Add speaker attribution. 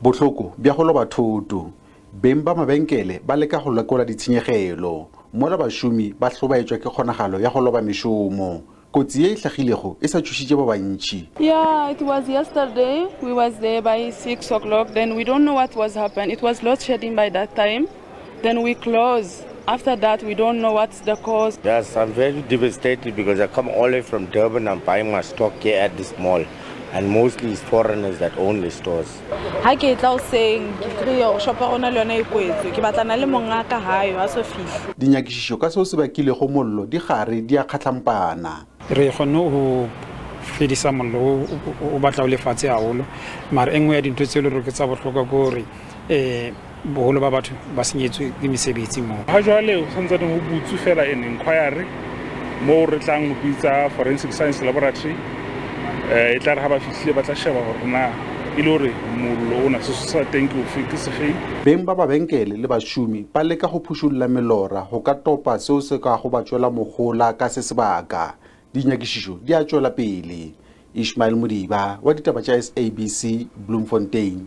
Speaker 1: Botlhoko bja go loba thoto beng ba mabenkele ba leka go lekola ditshenyegelo mola bašomi ba tlhobaetswa ke kgonagalo ya go loba mešomo. Kotsi e tlhagilego e sa tšhošitše ba bantši.
Speaker 2: Yeah, it was yesterday. We was there by 6 o'clock. Then we don't know what was happened. It was load shedding by that time. Then we closed. After that, we don't know what's the cause.
Speaker 3: Yes, I'm very devastated because I come all the way from Durban. I'm buying my stock here at this mall. And mostly it's foreigners that own the stores.
Speaker 4: Ha ke tla o seng ke trio shopa rona le yona e kwetse ke batlana le mongaka hayo a so fihla.
Speaker 1: Dinyakišišo ka seo se bakilego mollo di gare di a kgatlampana.
Speaker 5: Re kgonne ho fedisa mollo o batla o lefatshe haholo mara engwe ya dintho tse le re ke tsa bohlokwa go re boholo ba batho ba senyetswe ke mesebetsi mo.
Speaker 6: Ha jwale o santse ho butsu fela en inquiry mo re tlang ho bitsa forensic science laboratory e tla re ha ba fihlile ba tla sheba hore na ile hore mollo ona Sesosa teng ke o fekisege.
Speaker 1: Beng ba mabenkele le bašomi ba leka go phušulla melora go ka topa seo se ka go ba tšwela mogola ka se sebaka. Dinyakišišo di a tšwela pele. Ishmael Modiba wa ditaba tša SABC Bloemfontein.